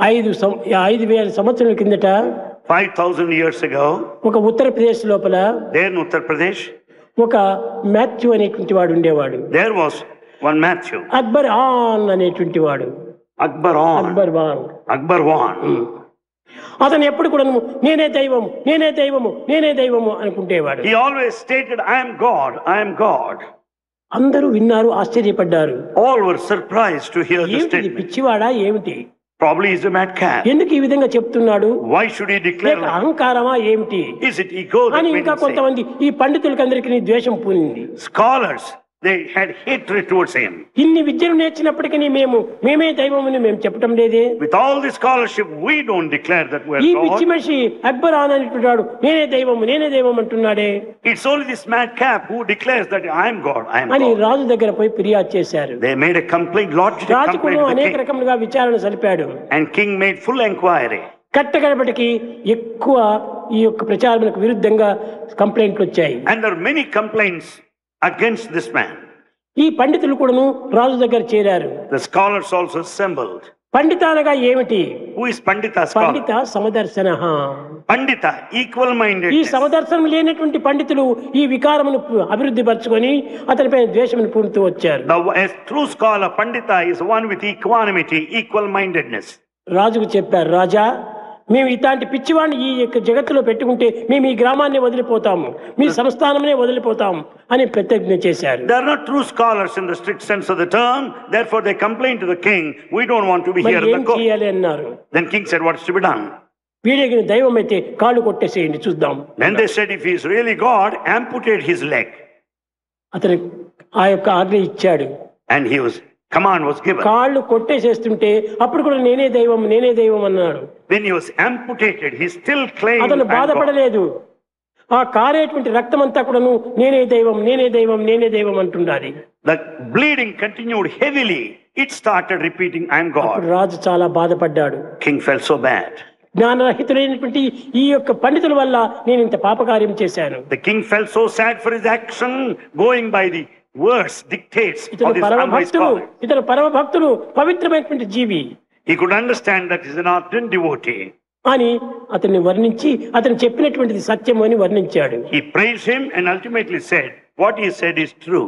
5,000 సంవత్సరాల కిందట 5,000 years ago, ఒక ఉత్తరప్రదేశ్ లోపల there in Uttar Pradesh, ఒక మాథ్యూ అనేటువంటి వాడు ఉండేవాడు. there was one Matthew. Akbar on అనేటువంటి వాడు. Akbar Wan. అతను ఎప్పుడు కూడా నేనే దైవము నేనే దైవము నేనే దైవము అనుకుంటేవాడు. He always stated, I am God, I am God. అందరూ విన్నారు, ఆశ్చర్యపడ్డారు. All were surprised to hear this ఏమిటి statement. పిచ్చివాడా ఏమిటి? Probably he's a madcap. ఎందుకు ఈ విధంగా చెప్తున్నాడు? Why should he declare that? అహంకారమా ఏమిటి? Is it ego that అని made ఇంకా him say? కొంతమంది ఈ పండితులకందరికీ ద్వేషం పూనింది. Scholars, they had hatred towards him. ఇన్ని విద్యను నేర్చినప్పటికీ మేమే దైవమని మేము చెప్పటం లేదే. With all the scholarship, we don't declare that we are ఈ పిచ్చి God. మనిషి అక్బర్ ఆన్ అంటున్నాడు నేనే దైవం అంటున్నాడే It's only this madcap who declares that I am God, I am అని God. రాజు దగ్గర పోయి ఫిర్యాదు చేశారు. They made a complaint, lodged a Raju complaint కూడా to the అనేక king. రకములుగా విచారణ సలిపాడు. And king made full inquiry. కట్టగడపటికి ఎక్కువ ఈ యొక్క ప్రచారానికి విరుద్ధంగా కంప్లైంట్లు వచ్చాయి. And there are many complaints against this man. ఈ పండితులు కూడాను రాజు దగ్గర చేరారు. The scholars also assembled. పండితానగా ఏమిటి? Who is Pandita scholar? Pandit సమదర్శన. Pandita, equal minded. ఈ సమదర్శనం లేనటువంటి పండితులు ఈ వికారమును అభివృద్ధి పరచుకొని అతనిపై ద్వేషమును పూనుతూ వచ్చారు. A true scholar, Pandita, is one with equanimity, equal mindedness. రాజుకు చెప్పారు, రాజా మేము ఇలాంటి పిచ్చివాడిని ఈ యొక్క జగత్తులో పెట్టుకుంటే మేము ఈ గ్రామాన్ని వదిలిపోతాము, మీ సంస్థానమే వదిలిపోతాము అని ప్రతిజ్ఞ చేశారు. They are not true scholars in the strict sense of the term. Therefore, they complained to the king, we don't want to be here in the court. చేయాలి అన్నారు. Then king said, what is to be done? వీడికి దైవం అయితే కాళ్ళు కొట్టేసేయండి చూద్దాం. Then they said, if he is really God, amputate his leg. అతను ఆ యొక్క ఆజ్ఞ ఇచ్చాడు. And command was given. కాళ్ళు కొట్టేసేస్తుంటే అప్పుడు కూడా నేనే దైవం అన్నాడు. When he was amputated, he still claimed అతను I am God. బాధపడలేదు. ఆ కారేటువంటి రక్తం అంతా కూడాను నేనే దైవం అంటున్నది. The bleeding continued heavily. It started repeating, I am God. రాజు చాలా బాధపడ్డాడు. King felt so bad. జ్ఞానరహితులైనటువంటి ఈ యొక్క పండితుల వల్ల నేను ఇంత పాపకార్యం చేశాను. The king felt so sad for his action, going by the words, dictates of this unwise scholar. ఇతను పరమ భక్తుడు, పవిత్రమైనటువంటి జీవి. He could understand that he is an ardent devotee. అని అతన్ని వర్ణించి అతను చెప్పినటువంటిది సత్యం అని వర్ణించాడు. He praised him and ultimately said, what he said is true.